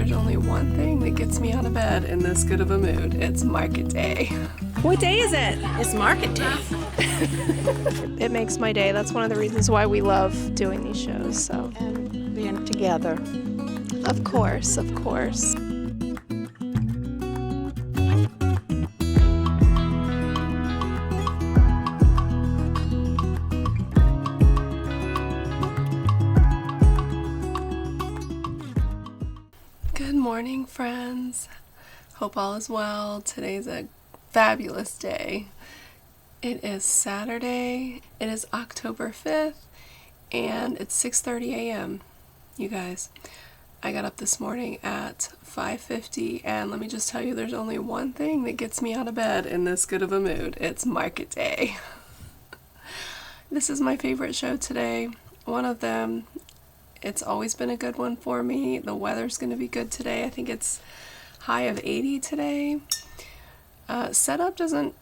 there's only one thing that gets me out of bed in this good of a mood. It's market day. What day is it? It's market day. It makes my day. That's one of the reasons why we love doing these shows. So, And being together. of course, of course. Good morning, friends. Hope all is well. Today's a fabulous day. It is Saturday. It is October 5th, and it's 6:30 a.m. You guys, I got up this morning at 5:50, and let me just tell you, there's only one thing that gets me out of bed in this good of a mood. It's market day. This is my favorite show today. One of them. It's always been a good one for me. The weather's going to be good today. I think it's high of 80 today. Setup doesn't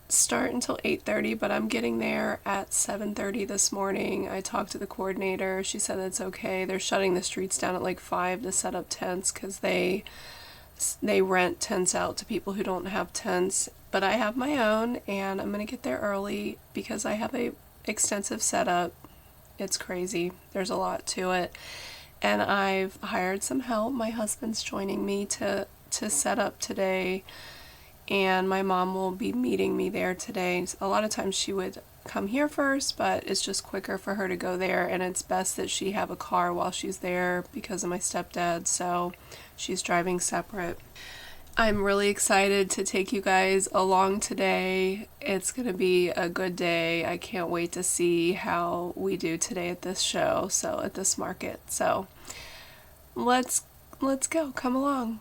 start until 8:30, but I'm getting there at 7:30 this morning. I talked to the coordinator. She said it's okay. They're shutting the streets down at like 5 to set up tents because they rent tents out to people who don't have tents. But I have my own, and I'm going to get there early because I have a extensive setup. It's crazy. There's a lot to it. And I've hired some help. My husband's joining me to set up today. And my mom will be meeting me there today. A lot of times she would come here first, but it's just quicker for her to go there. And it's best that she have a car while she's there because of my stepdad. So she's driving separate. I'm really excited to take you guys along today. It's going to be a good day. I can't wait to see how we do today at this show, at this market. So let's go. Come along.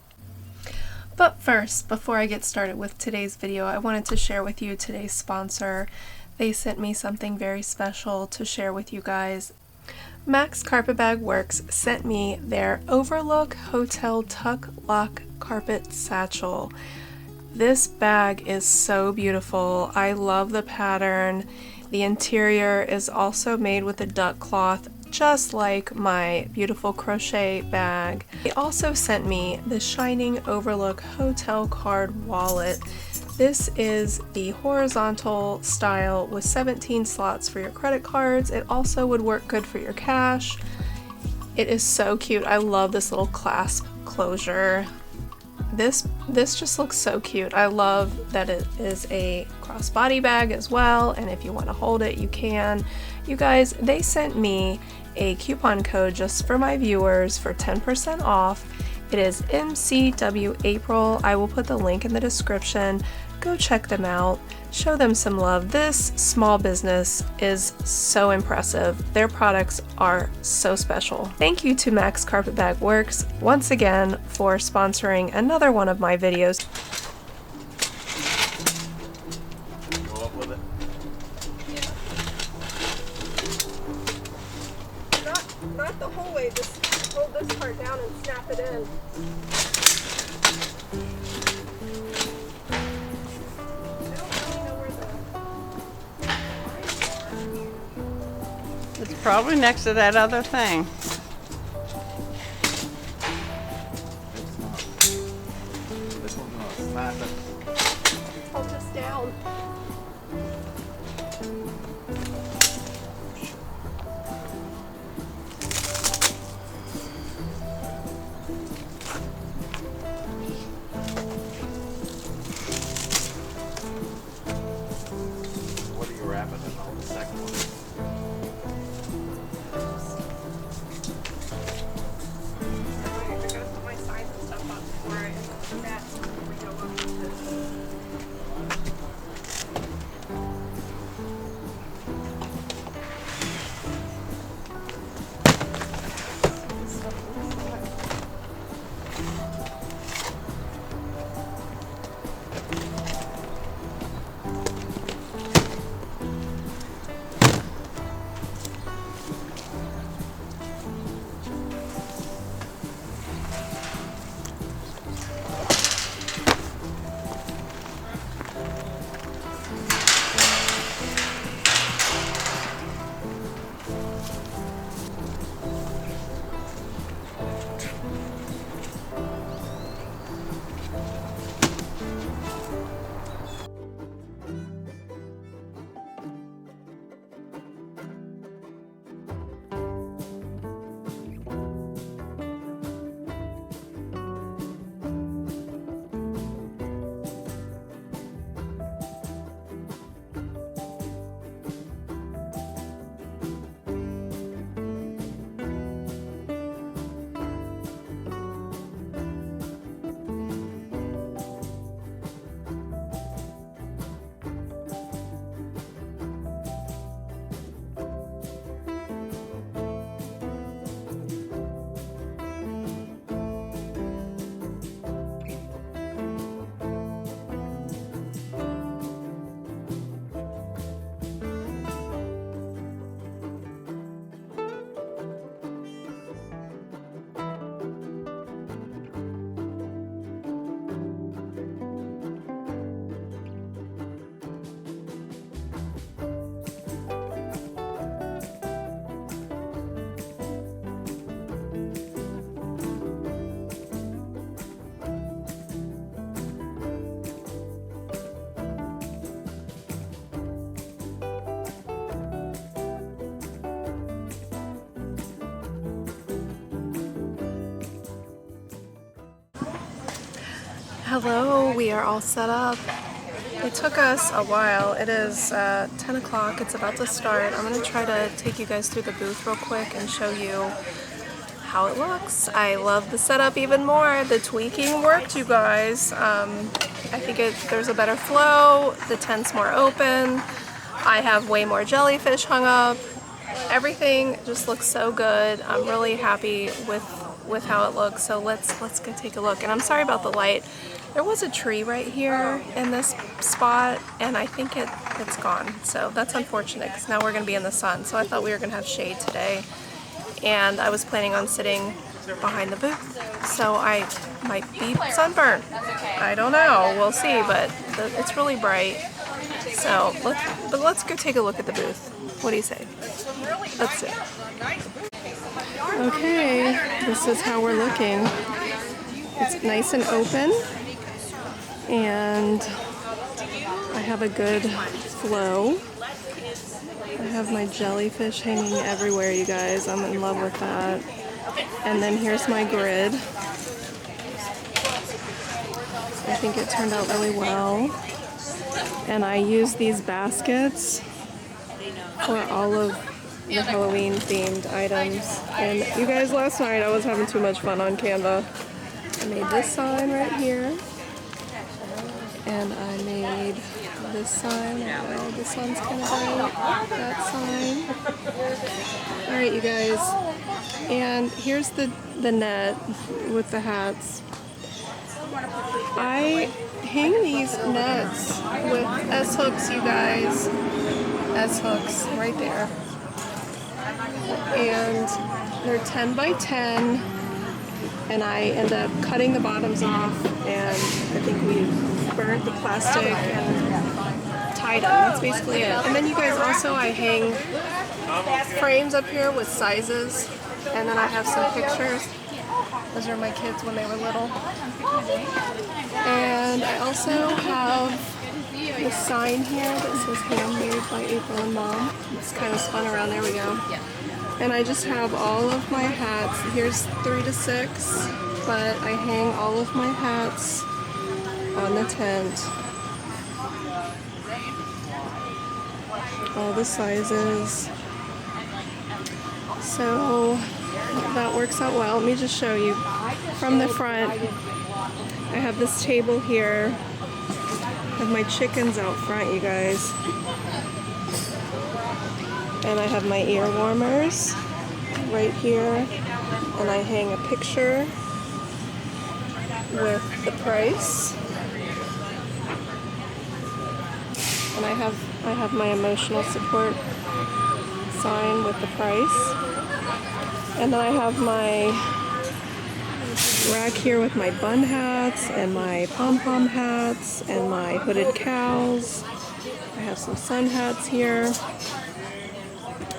But first, before I get started with today's video, I wanted to share with you today's sponsor. They sent me something very special to share with you guys. Max Carpet Bag Works sent me their Overlook Hotel Tuck Lock Carpet Satchel. This bag is so beautiful. I love the pattern. The interior is also made with a duck cloth, just like my beautiful crochet bag. They also sent me the Shining Overlook Hotel Card Wallet. This is the horizontal style with 17 slots for your credit cards. It also would work good for your cash. It is so cute. I love this little clasp closure. This just looks so cute. I love that it is a crossbody bag as well, and if you want to hold it, you can. You guys, they sent me a coupon code just for my viewers for 10% off. It is MCW April. I will put the link in the description. Go check them out. Show them some love. This small business is so impressive. Their products are so special. Thank you to Max Carpet Bag Works once again for sponsoring another one of my videos. Go up with it. Not the whole way, just hold this part down and snap it in. It's probably next to that other thing. It's not. This one's gonna snap it. Hold this down. What are you wrapping in on the second one? Hello, we are all set up. It took us a while. It is 10 o'clock. It's about to start. I'm going to try to take you guys through the booth real quick and show you how it looks. I love the setup even more. The tweaking worked, you guys. I think there's a better flow. The tent's more open. I have way more jellyfish hung up. Everything just looks so good. I'm really happy with how it looks. So let's go take a look. And I'm sorry about the light. There was a tree right here in this spot, and I think it's gone. So that's unfortunate because now we're going to be in the sun. So I thought we were going to have shade today, and I was planning on sitting behind the booth. So I might be sunburned. I don't know. We'll see, but it's really bright. So let's go take a look at the booth. What do you say? Let's do. Okay, this is how we're looking. It's nice and open, and I have a good flow. I have my jellyfish hanging everywhere, you guys. I'm in love with that. And then here's my grid. I think it turned out really well. And I use these baskets for all of the Halloween themed items. And you guys, last night I was having too much fun on Canva. I made this sign right here. And I made this sign. This one's kind of bright. That sign. Alright, you guys. And here's the net with the hats. I hang these nets with S-hooks, you guys. S-hooks right there. And they're 10 by 10. And I end up cutting the bottoms off, and I think we burnt the plastic and tied them. That's basically it. And then you guys, also I hang frames up here with sizes, and then I have some pictures. Those are my kids when they were little. And I also have the sign here that says handmade by April and Mom. It's kind of spun around. There we go. And I just have all of my hats. Here's 3 to 6, but I hang all of my hats on the tent. All the sizes. So that works out well. Let me just show you from the front. I have this table here. I have my chickens out front, you guys. And I have my ear warmers right here. And I hang a picture with the price. And I have my emotional support sign with the price. And then I have my rack here with my bun hats and my pom-pom hats and my hooded cows. I have some sun hats here.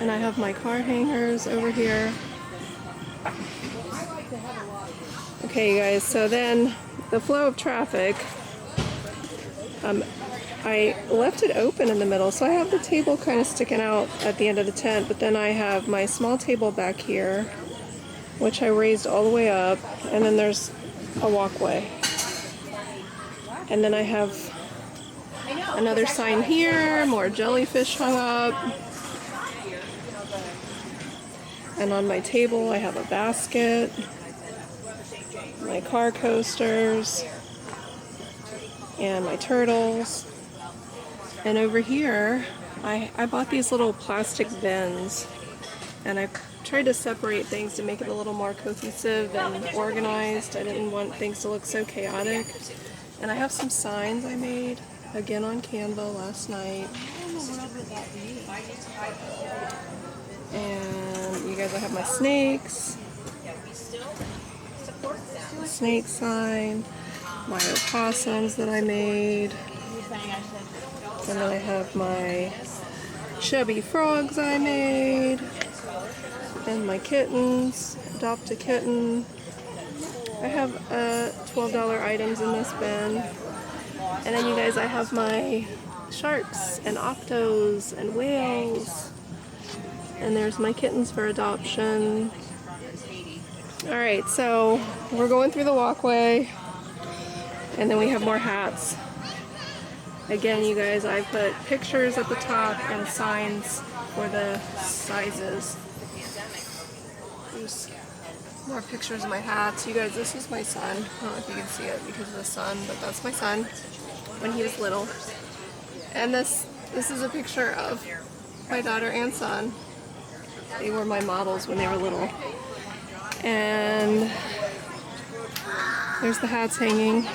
And I have my car hangers over here. Okay, you guys, so then the flow of traffic, I left it open in the middle, so I have the table kind of sticking out at the end of the tent, but then I have my small table back here, which I raised all the way up, and then there's a walkway. And then I have another sign here, more jellyfish hung up. And on my table I have a basket, my car coasters, and my turtles. And over here, I bought these little plastic bins, and I tried to separate things to make it a little more cohesive and organized. I didn't want things to look so chaotic. And I have some signs I made, again on Canva last night. And you guys, I have my snakes, snake sign, my opossums that I made, and then I have my chubby frogs I made, and my kittens, adopt a kitten. I have $12 items in this bin. And then you guys, I have my sharks and octos and whales. And there's my kittens for adoption. Alright, so we're going through the walkway. And then we have more hats. Again, you guys, I put pictures at the top and signs for the sizes. There's more pictures of my hats. You guys, this is my son. I don't know if you can see it because of the sun, but that's my son when he was little. And this is a picture of my daughter and son. They were my models when they were little. And there's the hats hanging.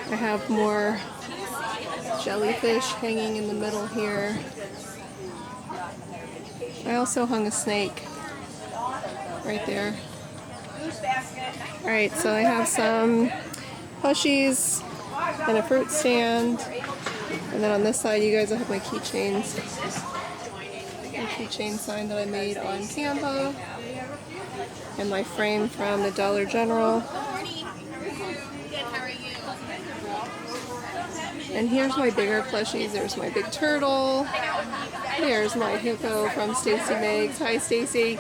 I have more jellyfish hanging in the middle here. I also hung a snake right there. Alright, so I have some plushies and a fruit stand. And then on this side, you guys, I have my keychains. A keychain sign that I made on Canva. And my frame from the Dollar General. And here's my bigger plushies. There's my big turtle. There's my hippo from Stacy Meggs. Hi, Stacy.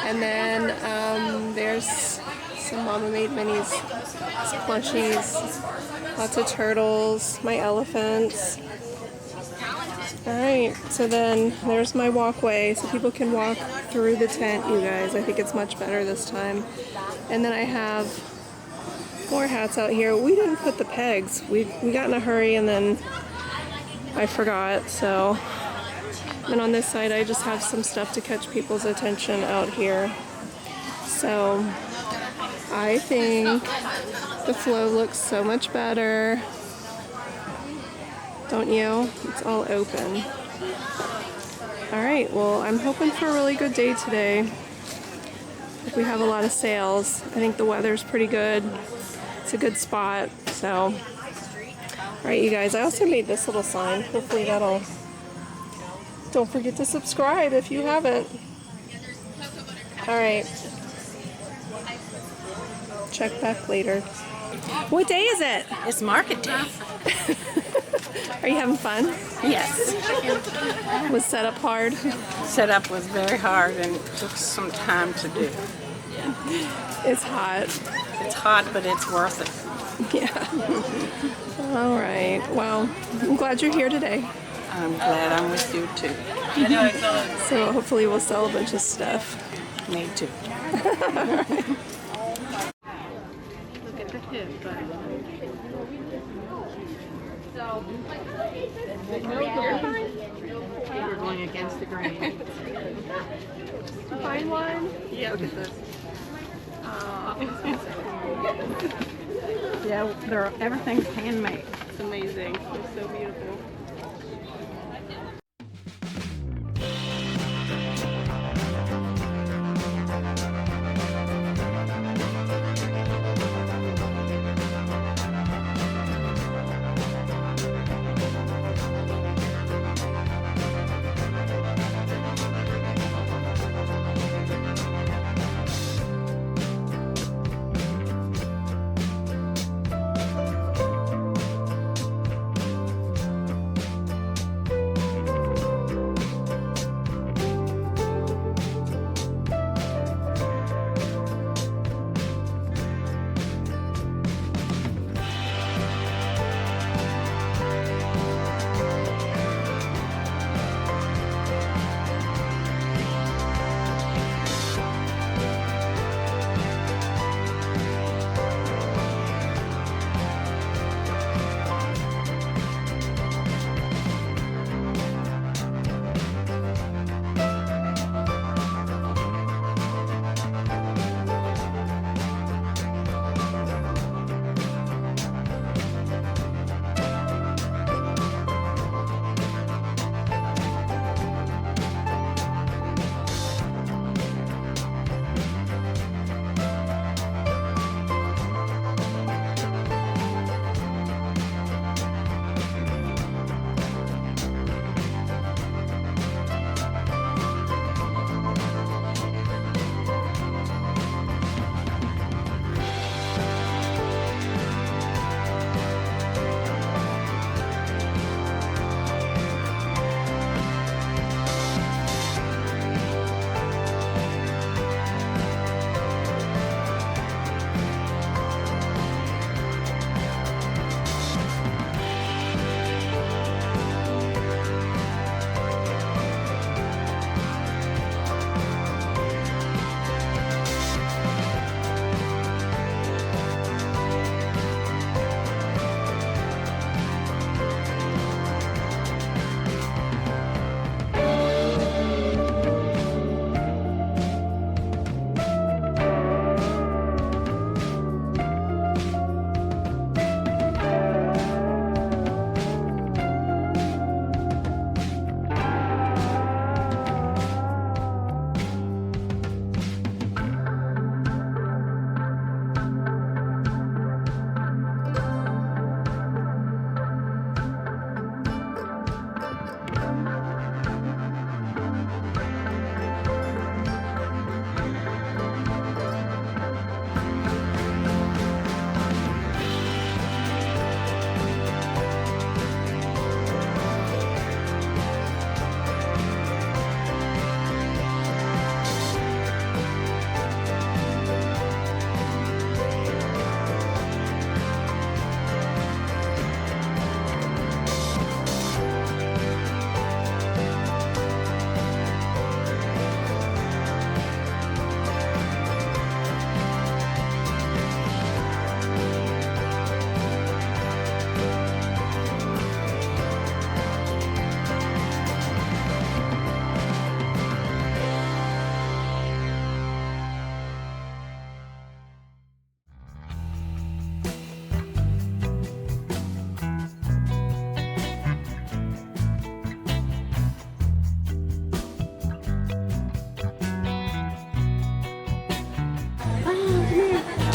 And then there's some Mama Made Minis, some plushies, lots of turtles, my elephants. Alright, so then there's my walkway so people can walk through the tent, you guys. I think it's much better this time. And then I have more hats out here. We didn't put the pegs. We got in a hurry and then I forgot, so. And on this side I just have some stuff to catch people's attention out here. So I think the flow looks so much better. Don't you? It's all open. Alright, well, I'm hoping for a really good day today. If we have a lot of sales. I think the weather's pretty good. It's a good spot, so. Alright, you guys, I also made this little sign. Hopefully that'll. Don't forget to subscribe if you haven't. Alright. Check back later. What day is it? It's market day. Are you having fun? Yes. Was setup hard? Setup was very hard and took some time to do. It's hot. It's hot, but it's worth it. Yeah. All right. Well, I'm glad you're here today. I'm glad I'm with you too. So hopefully we'll sell a bunch of stuff. Me too. Look at the hip. We're going against the grain. Find one? Yeah. Look at this. Yeah, everything's handmade. It's amazing. It's so beautiful.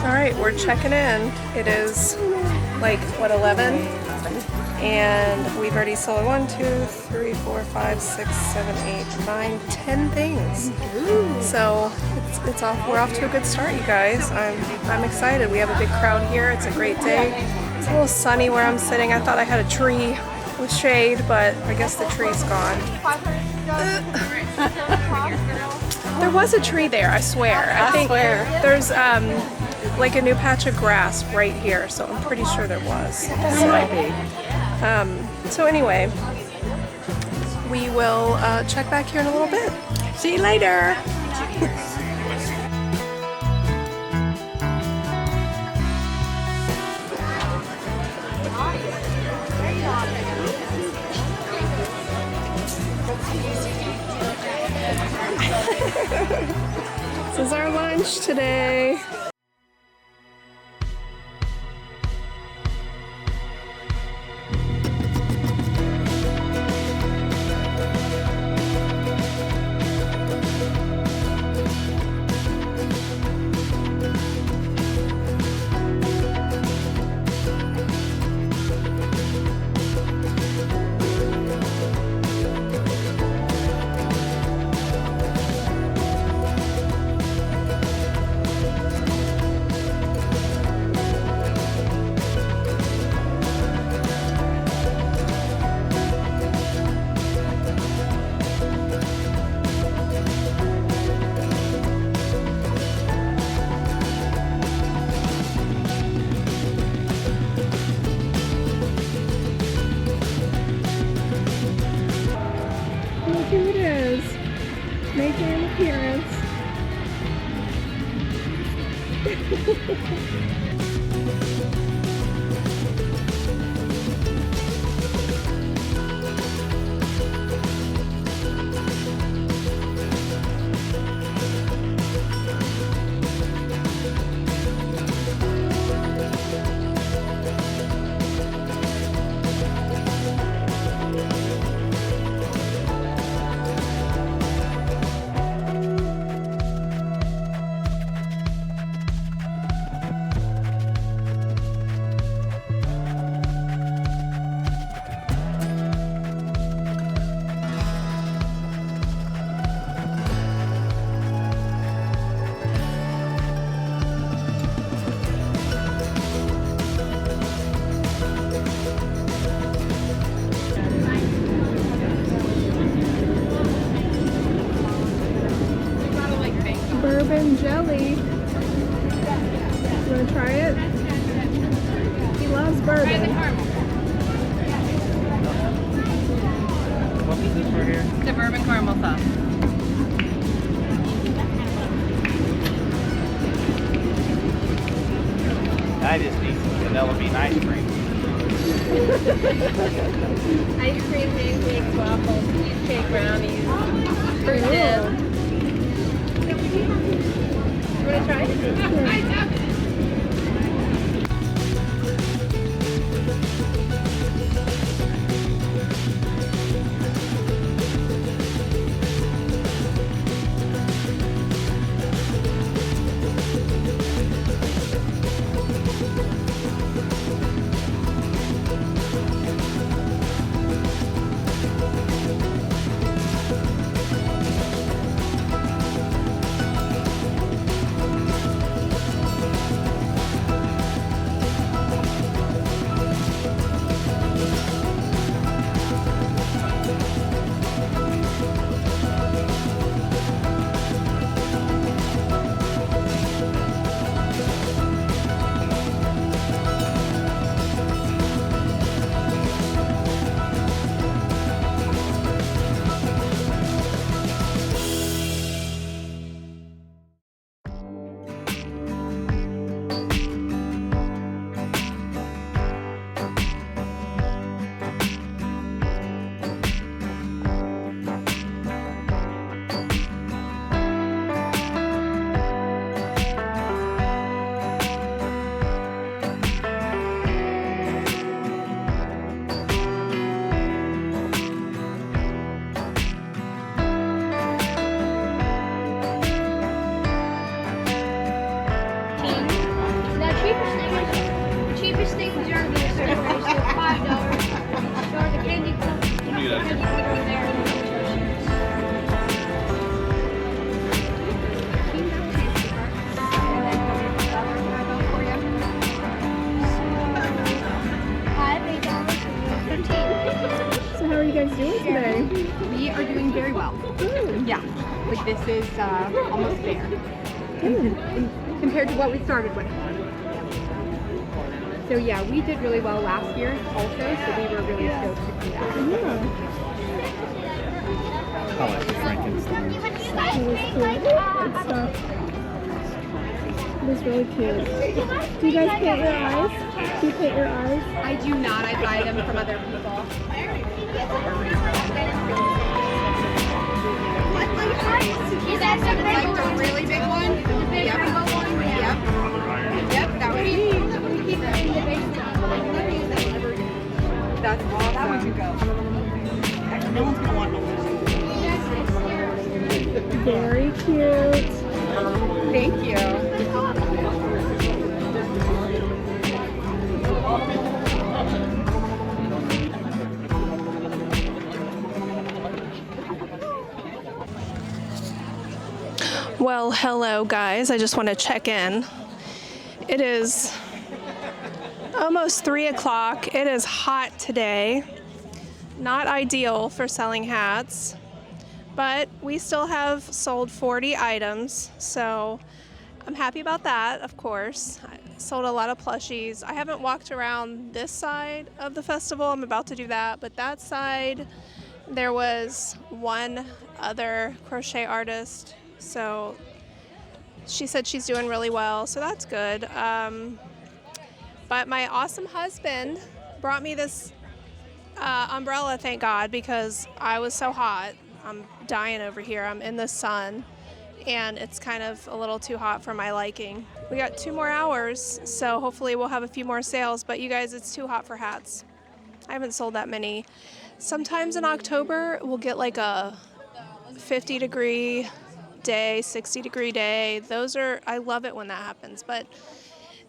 All right, we're checking in. It is like, what, 11? And we've already sold 1, 2, 3, 4, 5, 6, 7, 8, 9, 10 things. So it's off. We're off to a good start, you guys. I'm excited. We have a big crowd here. It's a great day. It's a little sunny where I'm sitting. I thought I had a tree with shade, but I guess the tree's gone. There was a tree there, I swear. I think there's like a new patch of grass right here, so I'm pretty sure there was. So anyway, we will check back here in a little bit. See you later. This is our lunch today. Look who it is, making an appearance. Bourbon jelly. You want to try it? He loves bourbon. What is this right here? The bourbon caramel sauce. I just need some vanilla bean ice cream. Ice cream, pancakes, waffles, cheesecake, brownies, fruit dip. You want to try it? well. Yeah, like this is almost there compared to what we started with. So yeah, we did really well last year also, so we were really stoked to do that. I like Frankenstein. It was cute. Good stuff. It was really cute. Do you guys paint your eyes? Do you paint your eyes? I do not. I buy them from other people. Is that the Like the really big one? Yep. Yep. Yep, that would be. That's awesome. That one could go. Actually, no one's gonna want to. Very cute. Thank you. Well, hello guys. I just want to check in. It is almost 3 o'clock. It is hot today. Not ideal for selling hats, but we still have sold 40 items, so I'm happy about that, of course. I sold a lot of plushies. I haven't walked around this side of the festival. I'm about to do that, but that side, there was one other crochet artist, so she said she's doing really well, so that's good. But my awesome husband brought me this umbrella, thank God, because I was so hot. I'm dying over here. I'm in the sun, and it's kind of a little too hot for my liking. We got 2 more hours, so hopefully we'll have a few more sales, but you guys, it's too hot for hats. I haven't sold that many. Sometimes in October, we'll get like a 50-degree day, 60-degree day. I love it when that happens, but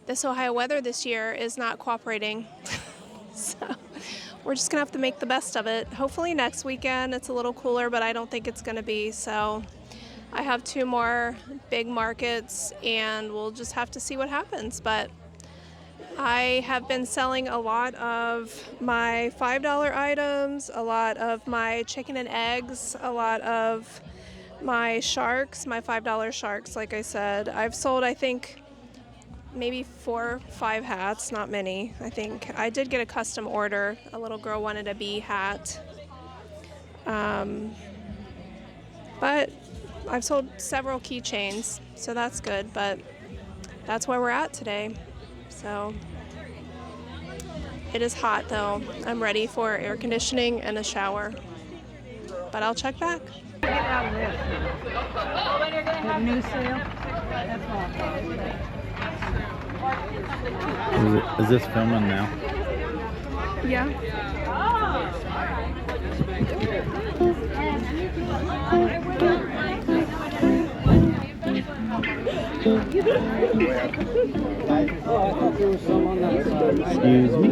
this Ohio weather this year is not cooperating. So we're just gonna have to make the best of it. Hopefully next weekend it's a little cooler, but I don't think it's gonna be. So I have 2 more big markets and we'll just have to see what happens. But I have been selling a lot of my $5 items, a lot of my chicken and eggs, a lot of my sharks, my $5 sharks, like I said. I've sold, I think, maybe 4 or 5 hats, not many. I think I did get a custom order. A little girl wanted a bee hat. But I've sold several keychains, so that's good. But that's where we're at today. So it is hot though. I'm ready for air conditioning and a shower. But I'll check back. Get out of this. That new sale? That's all. Is this filming now? Yeah. Excuse me.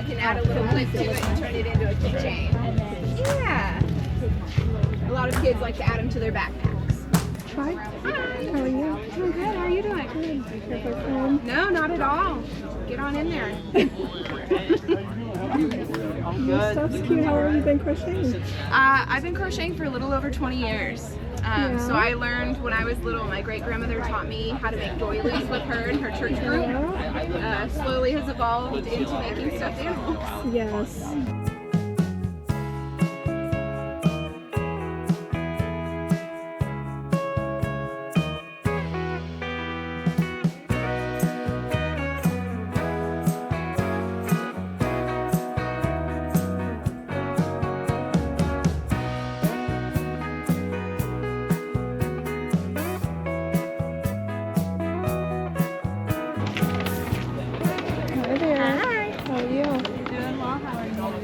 you can add a little clip to it and turn it into a keychain. Yeah. A lot of kids like to add them to their backpacks. Hi. How are you? I'm good. How are you doing? Good. No, not at all. Get on in there. You're so cute. How long have you been crocheting? I've been crocheting for a little over 20 years. So I learned when I was little, my great-grandmother taught me how to make doilies with her and her church group. Slowly has evolved into making stuffed animals. Yes.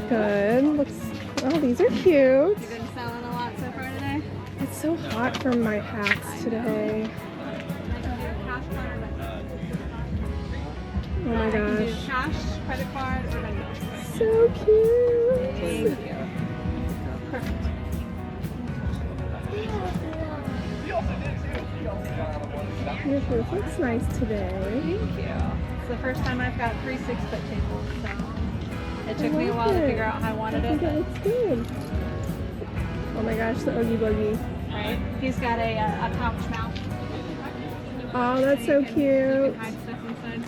Good. Looks. Oh, these are cute. You've been selling a lot so far today? It's so hot for my hats today. Oh my gosh. Cash, credit card, or vendor. So cute. Thank you. Perfect. Your booth looks nice today. Thank you. It's the first time I've got 3 6-foot tables, so it took me a while to figure out how I wanted I think it. it looks good. Oh my gosh, the Oogie Boogie. Right? He's got a pouch mouth. Oh, that's so You cute. can hide stuff inside.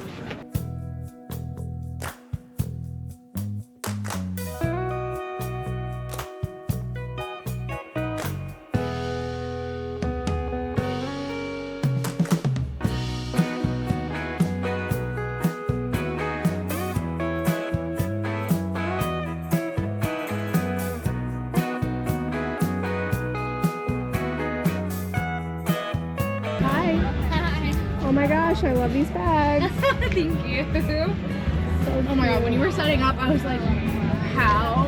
Oh my gosh, I love these bags. Thank you. So Oh my god, when you were setting up, I was like, how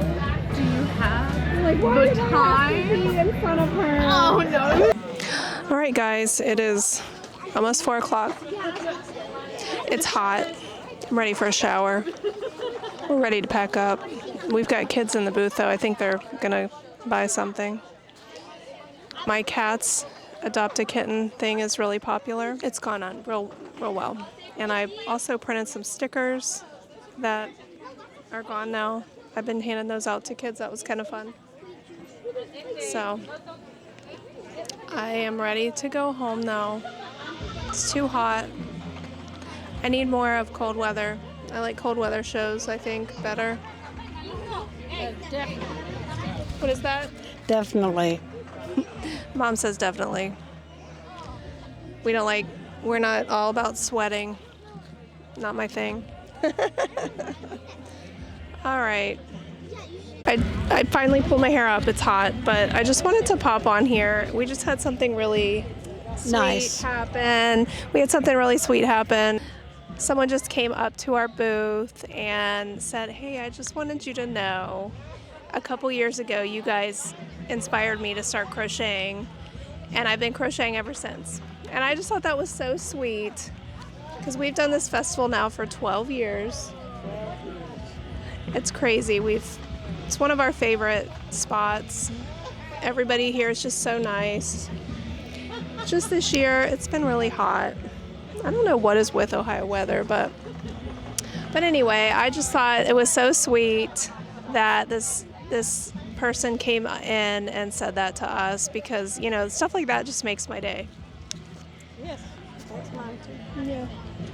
do you have like, why the did I have time? to be in front of her? Oh no. All right, guys, it is almost 4 o'clock. It's hot. I'm ready for a shower. We're ready to pack up. We've got kids in the booth, though. I think they're gonna buy something. My cat's adopt-a-kitten thing is really popular. It's gone on real well. And I also printed some stickers that are gone now. I've been handing those out to kids. That was kind of fun. So I am ready to go home now. It's too hot. I need more of cold weather. I like cold weather shows, I think, better. What is that? Definitely. Mom says definitely. We're not all about sweating. Not my thing. All right. I finally pulled my hair up. It's hot, but I just wanted to pop on here. We just had something really sweet happen. We had something really sweet happen. Someone just came up to our booth and said, "Hey, I just wanted you to know, a couple years ago, you guys inspired me to start crocheting, and I've been crocheting ever since." And I just thought that was so sweet, because we've done this festival now for 12 years. It's crazy. It's one of our favorite spots. Everybody here is just so nice. Just this year, it's been really hot. I don't know what is with Ohio weather, but anyway, I just thought it was so sweet that this person came in and said that to us, because, stuff like that just makes my day. Yes, that's mine too. Yeah.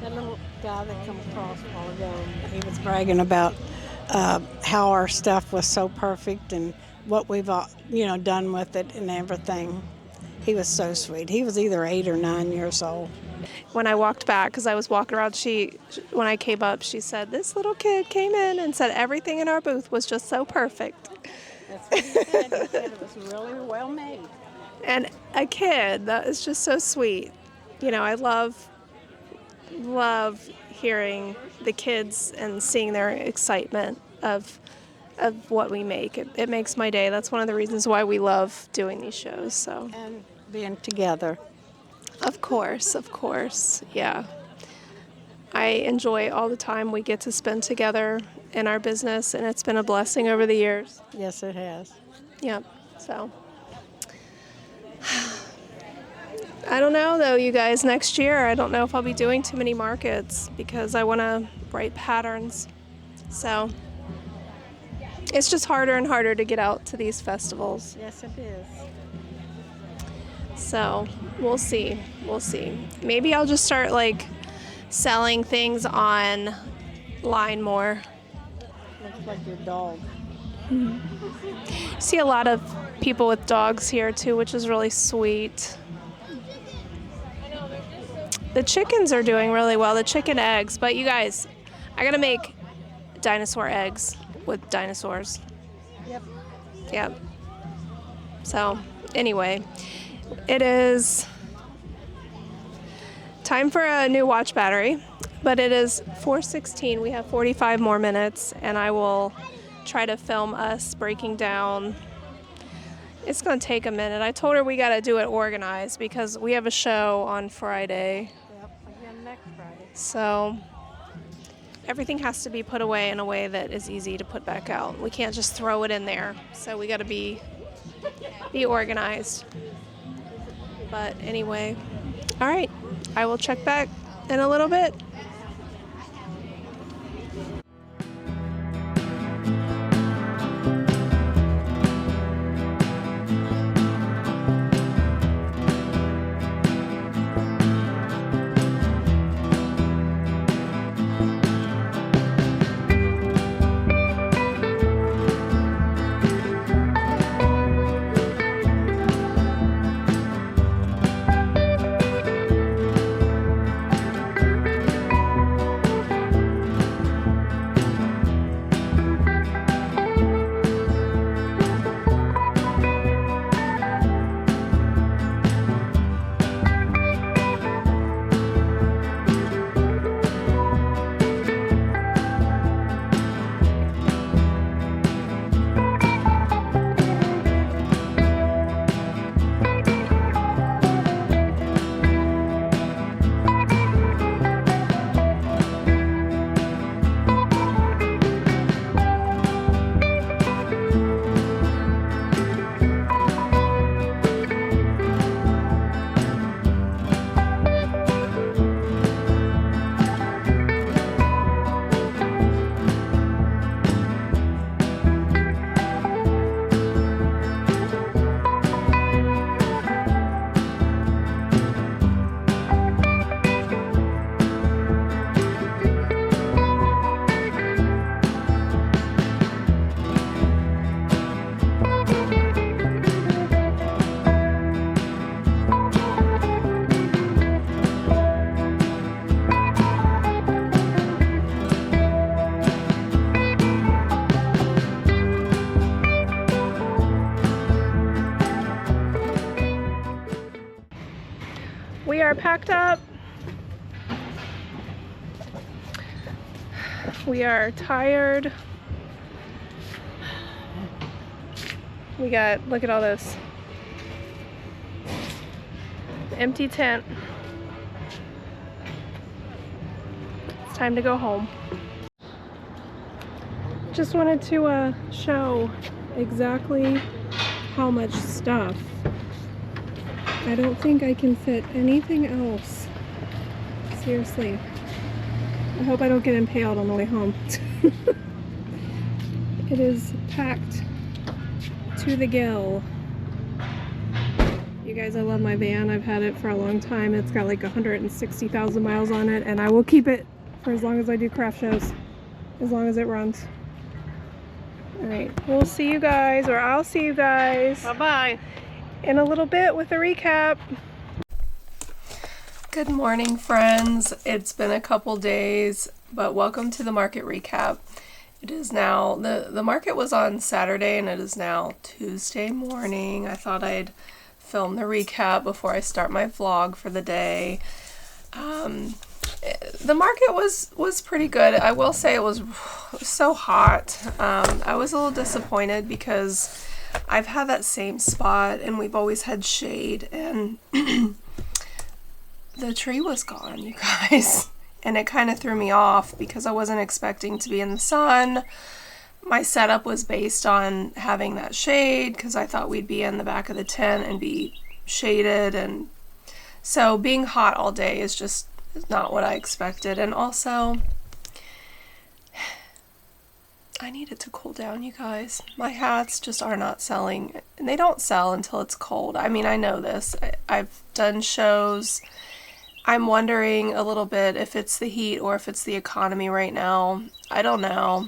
That little guy that came across a while ago, he was bragging about how our stuff was so perfect and what we've done with it and everything. He was so sweet. He was either 8 or 9 years old. When I walked back, because I was walking around, when I came up, she said, "This little kid came in and said everything in our booth was just so perfect." That's what he said. He said it was really well made. And a kid, that is just so sweet. I love hearing the kids and seeing their excitement of what we make. It makes my day. That's one of the reasons why we love doing these shows. So. And being together. Of course, yeah. I enjoy all the time we get to spend together in our business, and it's been a blessing over the years. Yes, it has. Yep. So I don't know though, you guys, next year I don't know if I'll be doing too many markets because I want to write patterns. So it's just harder and harder to get out to these festivals. Yes, it is. So we'll see. We'll see. Maybe I'll just start like selling things online more. Looks like your dog. See a lot of people with dogs here too, which is really sweet. The chickens are doing really well, the chicken eggs, but you guys, I gotta make dinosaur eggs with dinosaurs. Yep. So anyway, it is time for a new watch battery, but it is 4:16. We have 45 more minutes, and I will try to film us breaking down. It's going to take a minute. I told her we got to do it organized because we have a show on Friday. Yep, again next Friday. So everything has to be put away in a way that is easy to put back out. We can't just throw it in there. So we got to be organized. But anyway, all right. I will check back in a little bit. We are packed up. We are tired. We got, look at all this. Empty tent. It's time to go home. Just wanted to show exactly how much stuff. I don't think I can fit anything else. Seriously. I hope I don't get impaled on the way home. It is packed to the gill. You guys, I love my van. I've had it for a long time. It's got like 160,000 miles on it, and I will keep it for as long as I do craft shows, as long as it runs. All right, we'll see you guys, or I'll see you guys. Bye-bye. In a little bit with a recap. Good morning, friends. It's been a couple days, but welcome to the market recap. It is now, the market was on Saturday and it is now Tuesday morning. I thought I'd film the recap before I start my vlog for the day. The market was pretty good. I will say it was so hot. I was a little disappointed because I've had that same spot and we've always had shade, and the tree was gone, you guys. and it kind of threw me off because I wasn't expecting to be in the sun. My setup was based on having that shade because I thought we'd be in the back of the tent and be shaded, and so being hot all day is just not what I expected. And also, I need it to cool down, you guys. My hats just are not selling, and they don't sell until it's cold. I mean, I know this. I've done shows. I'm wondering a little bit if it's the heat or if it's the economy right now. I don't know.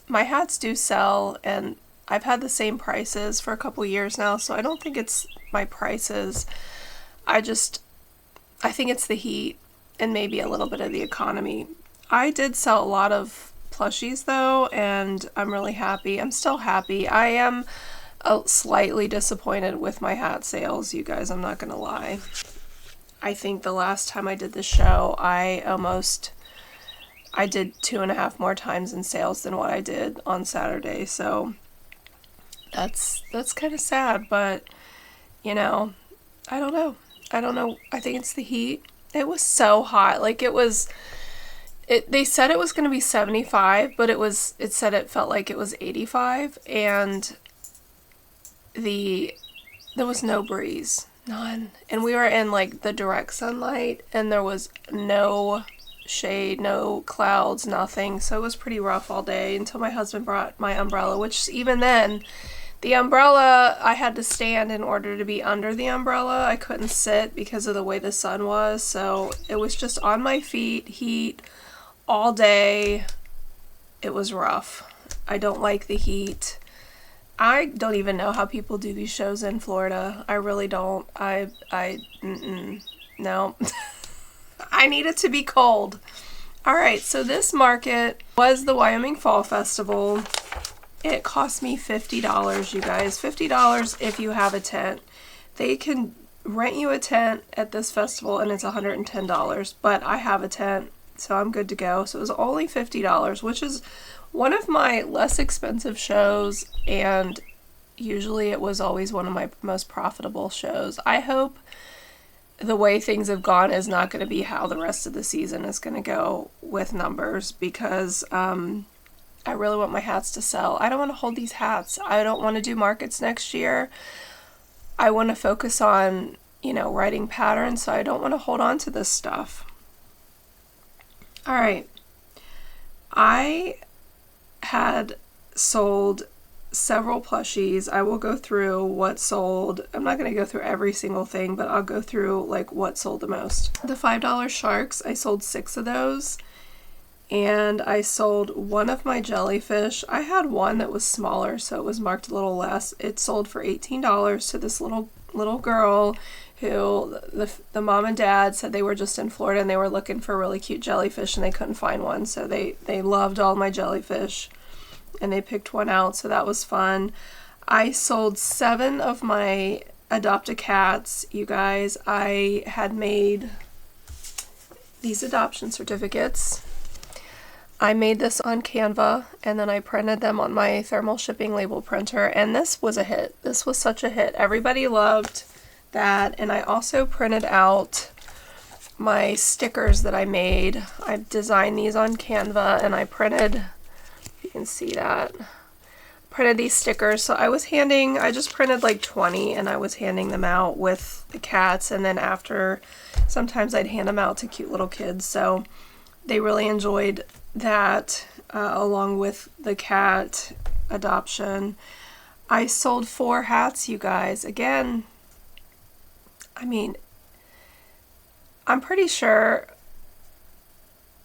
My hats do sell, and I've had the same prices for a couple years now, so I don't think it's my prices. I think it's the heat and maybe a little bit of the economy. I did sell a lot of plushies though, and I'm really happy. I'm still happy. I am slightly disappointed with my hat sales, you guys. I'm not gonna lie. I think the last time I did the show, I did 2.5 more times in sales than what I did on Saturday, so that's kind of sad, but you know, I don't know. I think it's the heat. It was so hot. Like they said it was going to be 75, but it said it felt like it was 85, and there was no breeze, none. And we were in like the direct sunlight, and there was no shade, no clouds, nothing. So it was pretty rough all day until my husband brought my umbrella, which even then, the umbrella, I had to stand in order to be under the umbrella. I couldn't sit because of the way the sun was, so it was just on my feet, heat all day. It was rough. I don't like the heat. I don't even know how people do these shows in Florida. I really don't. No. I need it to be cold. All right, so this market was the Wyoming Fall Festival. It cost me $50, you guys. $50 if you have a tent. They can rent you a tent at this festival, and it's $110, but I have a tent, so I'm good to go. So it was only $50, which is one of my less expensive shows, and usually it was always one of my most profitable shows. I hope the way things have gone is not going to be how the rest of the season is going to go with numbers, because I really want my hats to sell. I don't want to hold these hats. I don't want to do markets next year. I want to focus on, writing patterns, so I don't want to hold on to this stuff. All right. I had sold several plushies. I will go through what sold. I'm not going to go through every single thing, but I'll go through like what sold the most. The $5 sharks, I sold 6 of those. And I sold one of my jellyfish. I had one that was smaller, so it was marked a little less. It sold for $18 to this little girl who the mom and dad said they were just in Florida and they were looking for a really cute jellyfish and they couldn't find one. So they loved all my jellyfish and they picked one out, so that was fun. I sold 7 of my adopt-a-cats, you guys. I had made these adoption certificates. I made this on Canva, and then I printed them on my thermal shipping label printer, and this was a hit. This was such a hit. Everybody loved that, and I also printed out my stickers that I made. I designed these on Canva, and I printed, you can see that, printed these stickers. So I just printed like 20, and I was handing them out with the cats, and then after, sometimes I'd hand them out to cute little kids, so they really enjoyed that, along with the cat adoption. I sold 4 hats, you guys. Again, I mean, I'm pretty sure,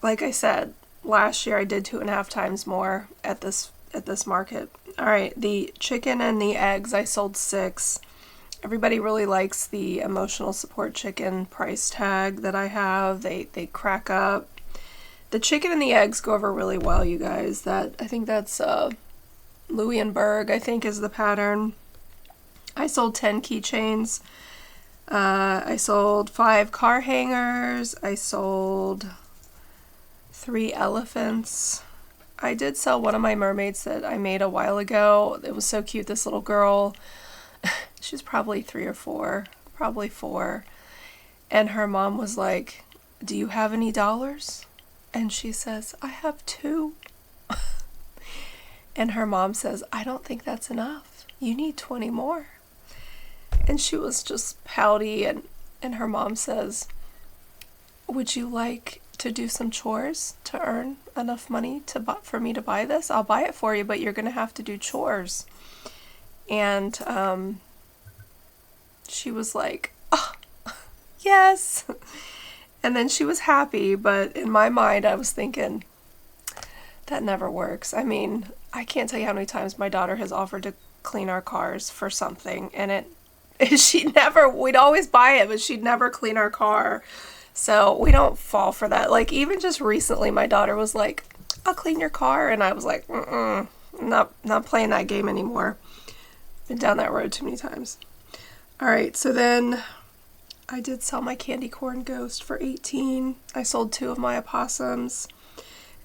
like I said, last year I did 2.5 times more at this market. All right, the chicken and the eggs, I sold 6. Everybody really likes the emotional support chicken price tag that I have. They crack up. The chicken and the eggs go over really well, you guys. I think that's Louis and Berg, I think, is the pattern. I sold 10 keychains. I sold 5 car hangers. I sold 3 elephants. I did sell one of my mermaids that I made a while ago. It was so cute, this little girl. She's probably 3 or 4, probably 4. And her mom was like, do you have any dollars? And she says, I have 2. And her mom says, I don't think that's enough. You need 20 more. And she was just pouty, and her mom says, would you like to do some chores to earn enough money for me to buy this? I'll buy it for you, but you're going to have to do chores. And she was like, oh, yes. And then she was happy, but in my mind I was thinking, that never works. I mean, I can't tell you how many times my daughter has offered to clean our cars for something, and we'd always buy it, but she'd never clean our car. So we don't fall for that. Like, even just recently, my daughter was like, I'll clean your car. And I was like, not playing that game anymore. Been down that road too many times. All right, so then I did sell my candy corn ghost for $18. I sold 2 of my opossums.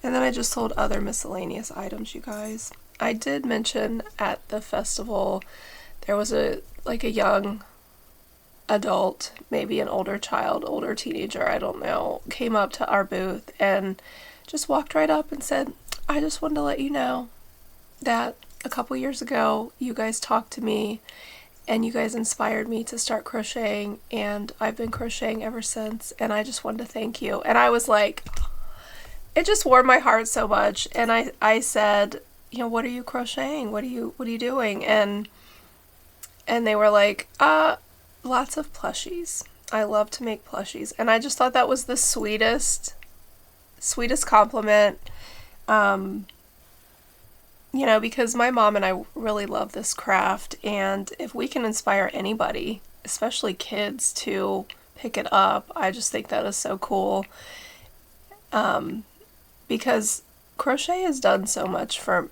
And then I just sold other miscellaneous items, you guys. I did mention at the festival there was a young adult, maybe an older child, older teenager, I don't know, came up to our booth and just walked right up and said, I just wanted to let you know that a couple years ago you guys talked to me and you guys inspired me to start crocheting, and I've been crocheting ever since, and I just wanted to thank you. And I was like, it just warmed my heart so much. And I said, you know, what are you crocheting? What are you doing? And they were like, lots of plushies. I love to make plushies. And I just thought that was the sweetest compliment. You know, because my mom and I really love this craft, and if we can inspire anybody, especially kids, to pick it up, I just think that is so cool. Because crochet has done so much for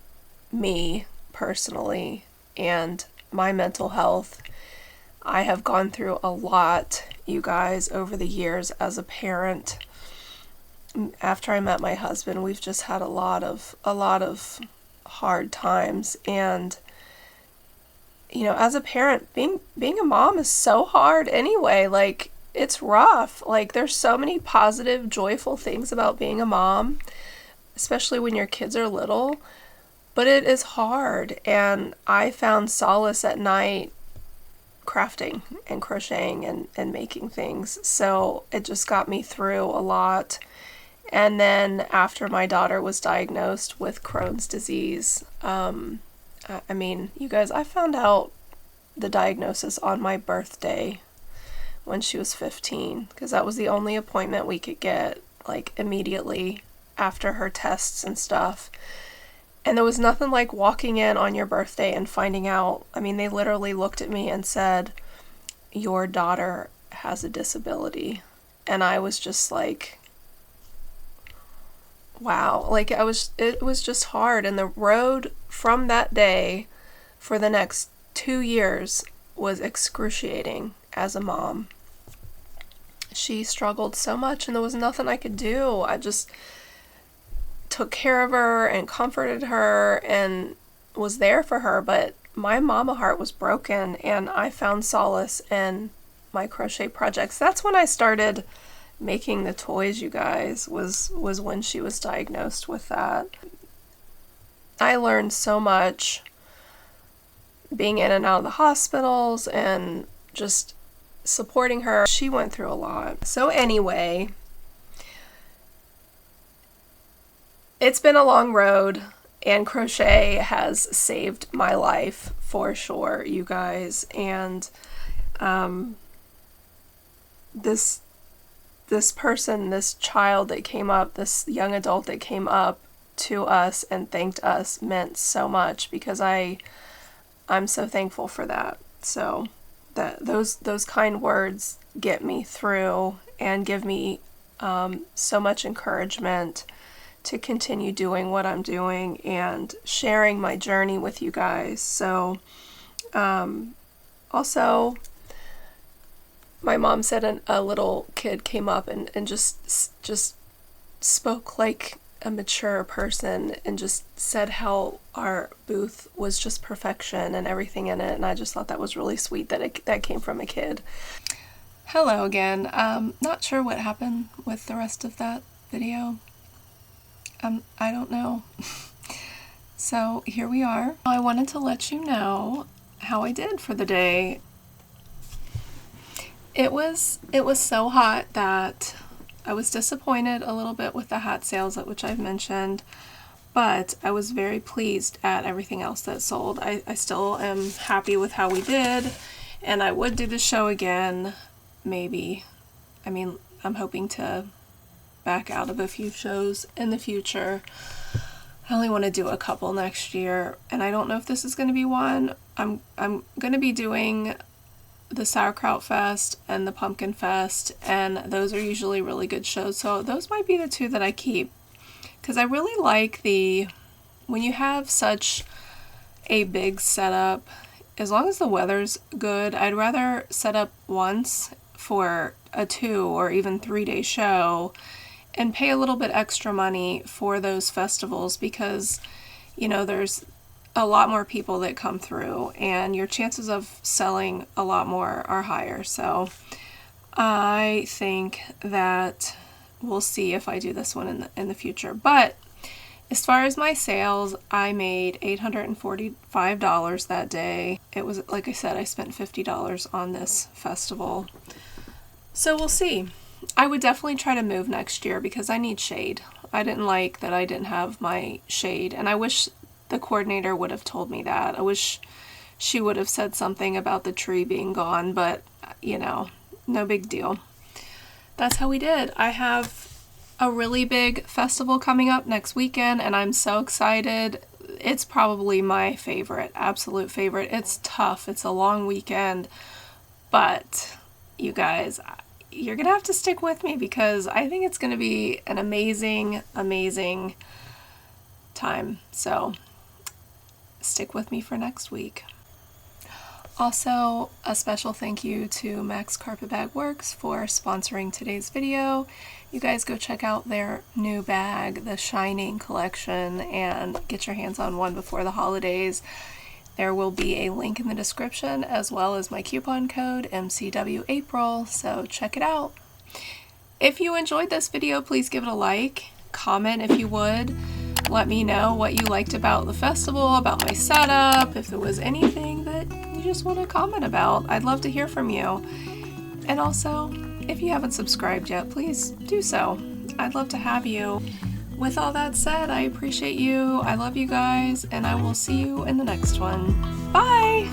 me personally and my mental health. I have gone through a lot, you guys, over the years as a parent. After I met my husband, we've just had a lot of hard times, and you know, as a parent, being a mom is so hard anyway. Like, it's rough. Like, there's so many positive, joyful things about being a mom, especially when your kids are little, but it is hard. And I found solace at night crafting and crocheting and making things. So it just got me through a lot. And then after my daughter was diagnosed with Crohn's disease, I mean, you guys, I found out the diagnosis on my birthday when she was 15, because that was the only appointment we could get, like, immediately after her tests and stuff. And there was nothing like walking in on your birthday and finding out. I mean, they literally looked at me and said, your daughter has a disability. And I was just like, wow. Like, it was just hard. And the road from that day for the next 2 years was excruciating as a mom. She struggled so much, and there was nothing I could do. I just took care of her and comforted her and was there for her, but my mama heart was broken, and I found solace in my crochet projects. That's when I started making the toys, you guys, was when she was diagnosed with that. I learned so much being in and out of the hospitals and just supporting her. She went through a lot. So anyway, it's been a long road, and crochet has saved my life for sure, you guys. And this person, this child that came up, this young adult that came up to us and thanked us, meant so much, because I'm so thankful for that. So that those kind words get me through and give me so much encouragement to continue doing what I'm doing and sharing my journey with you guys. So also, my mom said a little kid came up and just spoke like a mature person and just said how our booth was just perfection and everything in it. And I just thought that was really sweet that that came from a kid. Hello again. Not sure what happened with the rest of that video. I don't know. So here we are. I wanted to let you know how I did for the day. It was so hot that I was disappointed a little bit with the hat sales, which I've mentioned, but I was very pleased at everything else that sold. I still am happy with how we did, and I would do the show again, maybe. I mean, I'm hoping to back out of a few shows in the future. I only want to do a couple next year, and I don't know if this is going to be one. I'm going to be doing the Sauerkraut Fest and the Pumpkin Fest, and those are usually really good shows, so those might be the two that I keep, because I really like when you have such a big setup, as long as the weather's good, I'd rather set up once for a 2 or even 3-day show and pay a little bit extra money for those festivals, because, you know, there's a lot more people that come through and your chances of selling a lot more are higher. So I think that we'll see if I do this one in the future. But as far as my sales, I made $845 that day. It was, like I said, I spent $50 on this festival. So we'll see. I would definitely try to move next year because I need shade. I didn't like that I didn't have my shade, and I wish the coordinator would have told me that. I wish she would have said something about the tree being gone, but, you know, no big deal. That's how we did. I have a really big festival coming up next weekend, and I'm so excited. It's probably my favorite, absolute favorite. It's tough. It's a long weekend, but you guys, you're gonna have to stick with me because I think it's gonna be an amazing, amazing time. So stick with me for next week. Also, a special thank you to Max Carpetbag Works for sponsoring today's video. You guys go check out their new bag, the Shining collection, and get your hands on one before the holidays. There will be a link in the description, as well as my coupon code MCWApril, so check it out. If you enjoyed this video, please give it a like, comment if you would. Let me know what you liked about the festival, about my setup, if there was anything that you just want to comment about. I'd love to hear from you. And also, if you haven't subscribed yet, please do so. I'd love to have you. With all that said, I appreciate you, I love you guys, and I will see you in the next one. Bye!